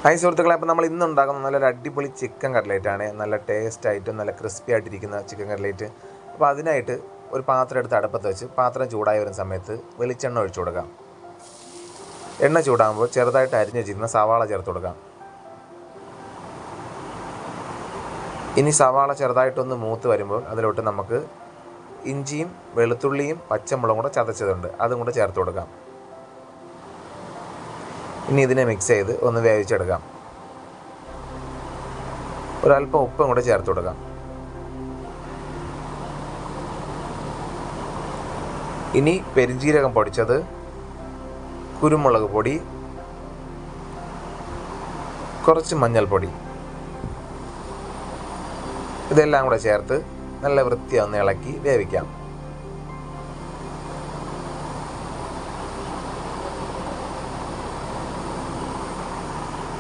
Hi സുഹൃത്തുക്കളെ, അപ്പോൾ നമ്മൾ ഇന്ന് ഉണ്ടാക്കുന്ന നല്ലൊരു അടിപൊളി ചിക്കൻ കട്ട്ലേറ്റാണ്. നല്ല ടേസ്റ്റായിട്ടും നല്ല ക്രിസ്പി ആയിട്ടിരിക്കുന്ന ചിക്കൻ കട്ട്ലേറ്റ്. അപ്പോൾ അതിനായിട്ട് ഒരു പാത്രം എടുത്ത് അടുപ്പത്ത് വെച്ച് പാത്രം ചൂടായി വരുന്ന സമയത്ത് വെളിച്ചെണ്ണ ഒഴിച്ചു കൊടുക്കാം. എണ്ണ ചൂടാകുമ്പോൾ ചെറുതായിട്ട് അരിഞ്ഞ് വെച്ചിരുന്ന സവാള ചേർത്ത് കൊടുക്കാം. ഇനി സവാള ചെറുതായിട്ടൊന്ന് മൂത്ത് വരുമ്പോൾ അതിലോട്ട് നമുക്ക് ഇഞ്ചിയും വെളുത്തുള്ളിയും പച്ചമുളകും കൂടെ ചതച്ചതുണ്ട്, അതും കൂടെ ചേർത്ത് കൊടുക്കാം. ഇനി ഇതിനെ മിക്സ് ചെയ്ത് ഒന്ന് വേവിച്ചെടുക്കാം. ഒരല്പം ഉപ്പും കൂടെ ചേർത്ത് കൊടുക്കാം. ഇനി പെരിഞ്ജീരകം പൊടിച്ചത്, കുരുമുളക് പൊടി, കുറച്ച് മഞ്ഞൾപ്പൊടി, ഇതെല്ലാം കൂടെ ചേർത്ത് നല്ല വൃത്തിയൊന്ന് ഇളക്കി വേവിക്കാം.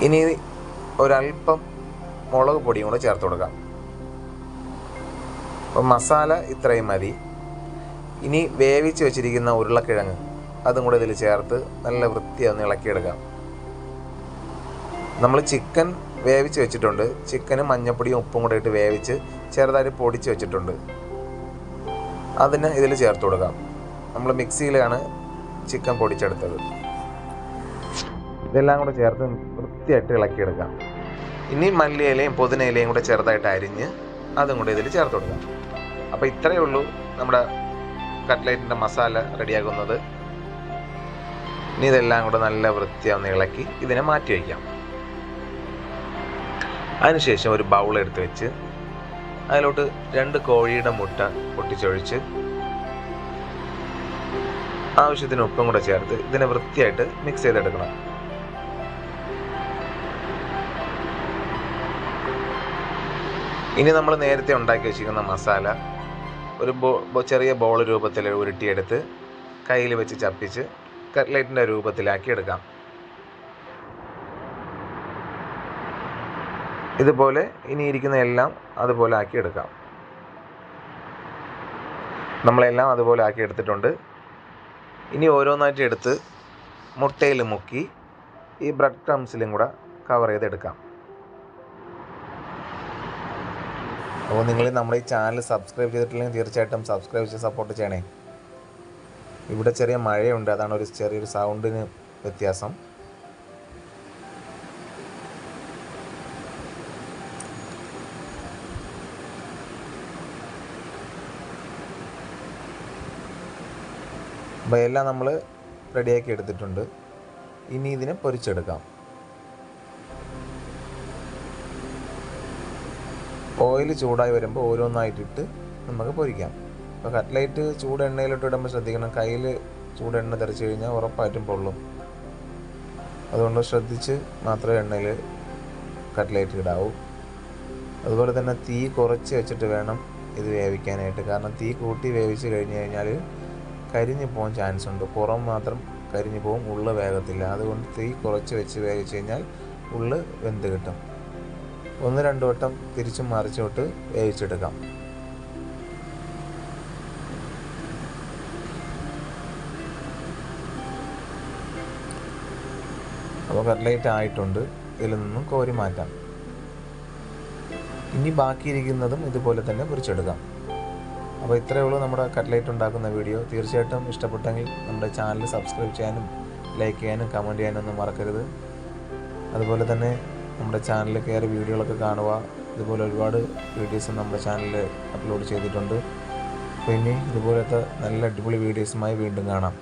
ഇനി ഒരല്പം മുളക് പൊടിയും കൂടെ ചേർത്ത് കൊടുക്കാം. അപ്പോൾ മസാല ഇത്രയും മതി. ഇനി വേവിച്ച് വെച്ചിരിക്കുന്ന ഉരുളക്കിഴങ്ങ് അതും കൂടെ ഇതിൽ ചേർത്ത് നല്ല വൃത്തിയൊന്ന് ഇളക്കിയെടുക്കാം. നമ്മൾ ചിക്കൻ വേവിച്ച് വെച്ചിട്ടുണ്ട്. ചിക്കനും മഞ്ഞൾപ്പൊടിയും ഉപ്പും കൂടെ ഇട്ട് വേവിച്ച് ചെറുതായിട്ട് പൊടിച്ച് വെച്ചിട്ടുണ്ട്, അതിന് ഇതിൽ ചേർത്ത് കൊടുക്കാം. നമ്മൾ മിക്സിയിലാണ് ചിക്കൻ പൊടിച്ചെടുത്തത്. ഇതെല്ലാം കൂടെ ചേർത്ത് വൃത്തിയായിട്ട് ഇളക്കിയെടുക്കാം. ഇനി മല്ലിയിലയും പുതിനയിലയും കൂടെ ചെറുതായിട്ട് അരിഞ്ഞ് അതും കൂടെ ഇതിൽ ചേർത്ത് കൊടുക്കാം. അപ്പോൾ ഇത്രയേ ഉള്ളൂ നമ്മുടെ കട്ട്ലേറ്റിൻ്റെ മസാല റെഡിയാകുന്നത്. ഇനി ഇതെല്ലാം കൂടെ നല്ല വൃത്തിയാന്ന് ഇളക്കി ഇതിനെ മാറ്റി വയ്ക്കാം. അതിനുശേഷം ഒരു ബൗൾ എടുത്ത് വെച്ച് അതിലോട്ട് 2 കോഴിയുടെ മുട്ട പൊട്ടിച്ചൊഴിച്ച് ആവശ്യത്തിന് ഉപ്പും കൂടെ ചേർത്ത് ഇതിനെ വൃത്തിയായിട്ട് മിക്സ് ചെയ്തെടുക്കണം. ഇനി നമ്മൾ നേരത്തെ ഉണ്ടാക്കി വെച്ചിരിക്കുന്ന മസാല ഒരു ചെറിയ ബോൾ രൂപത്തിൽ ഉരുട്ടിയെടുത്ത് കയ്യിൽ വെച്ച് ചപ്പിച്ച് കട്ട്ലേറ്റിൻ്റെ രൂപത്തിലാക്കി എടുക്കാം. ഇതുപോലെ ഇനി ഇരിക്കുന്ന എല്ലാം അതുപോലെ ആക്കി എടുക്കാം. നമ്മളെല്ലാം അതുപോലെ ആക്കി എടുത്തിട്ടുണ്ട്. ഇനി ഓരോന്നായിട്ട് എടുത്ത് മുട്ടയിൽ മുക്കി ഈ ബ്രെഡ് ക്രംസിലും കൂടെ കവർ ചെയ്തെടുക്കാം. അപ്പോൾ നിങ്ങൾ നമ്മുടെ ഈ ചാനൽ സബ്സ്ക്രൈബ് ചെയ്തിട്ടില്ലെങ്കിൽ തീർച്ചയായിട്ടും സബ്സ്ക്രൈബ് ചെയ്ത് സപ്പോർട്ട് ചെയ്യണേ. ഇവിടെ ചെറിയ മഴയുണ്ട്, അതാണ് ചെറിയൊരു സൗണ്ടിന് വ്യത്യാസം. അപ്പോൾ എല്ലാം നമ്മൾ റെഡിയാക്കി എടുത്തിട്ടുണ്ട്. ഇനി ഇതിനെ പൊരിച്ചെടുക്കാം. ഓയിൽ ചൂടായി വരുമ്പോൾ ഓരോന്നായിട്ടിട്ട് നമുക്ക് പൊരിക്കാം. അപ്പോൾ കട്ട്ലേറ്റ് ചൂട് എണ്ണയിലോട്ട് ഇടുമ്പോൾ ശ്രദ്ധിക്കണം, കയ്യിൽ ചൂടെണ്ണ തെറിച്ച് കഴിഞ്ഞാൽ ഉറപ്പായിട്ടും പൊള്ളും. അതുകൊണ്ട് ശ്രദ്ധിച്ച് മാത്രമേ എണ്ണയിൽ കട്ട്ലേറ്റ് ഇടാവൂ. അതുപോലെ തന്നെ തീ കുറച്ച് വെച്ചിട്ട് വേണം ഇത് വേവിക്കാനായിട്ട്. കാരണം തീ കൂട്ടി വേവിച്ച് കഴിഞ്ഞ് കഴിഞ്ഞാൽ കരിഞ്ഞു പോകാൻ ചാൻസ് ഉണ്ട്. പുറം മാത്രം കരിഞ്ഞു പോകും, ഉള്ള് വേഗത്തില്ല. അതുകൊണ്ട് തീ കുറച്ച് വെച്ച് വേവിച്ച് കഴിഞ്ഞാൽ ഉള്ള് വെന്ത് കിട്ടും. 1-2 വട്ടം തിരിച്ചും മറിച്ചോട്ട് വേവിച്ചെടുക്കാം. അപ്പോൾ കട്ട്ലേറ്റ് ആയിട്ടുണ്ട്. ഇതിൽ നിന്നും കോരി മാറ്റാം. ഇനി ബാക്കിയിരിക്കുന്നതും ഇതുപോലെ തന്നെ പൊരിച്ചെടുക്കാം. അപ്പോൾ ഇത്രയേ ഉള്ളൂ നമ്മുടെ കട്ട്ലേറ്റ് ഉണ്ടാക്കുന്ന വീഡിയോ. തീർച്ചയായിട്ടും ഇഷ്ടപ്പെട്ടെങ്കിൽ നമ്മുടെ ചാനൽ സബ്സ്ക്രൈബ് ചെയ്യാനും ലൈക്ക് ചെയ്യാനും കമൻറ്റ് ചെയ്യാനും ഒന്നും മറക്കരുത്. അതുപോലെ തന്നെ നമ്മുടെ ചാനലിൽ കയറി വീഡിയോകളൊക്കെ കാണുക. ഇതുപോലെ ഒരുപാട് വീഡിയോസ് നമ്മുടെ ചാനലിൽ അപ്ലോഡ് ചെയ്തിട്ടുണ്ട്. അപ്പോൾ ഇനി ഇതുപോലത്തെ നല്ല അടിപൊളി വീഡിയോസുമായി വീണ്ടും കാണാം.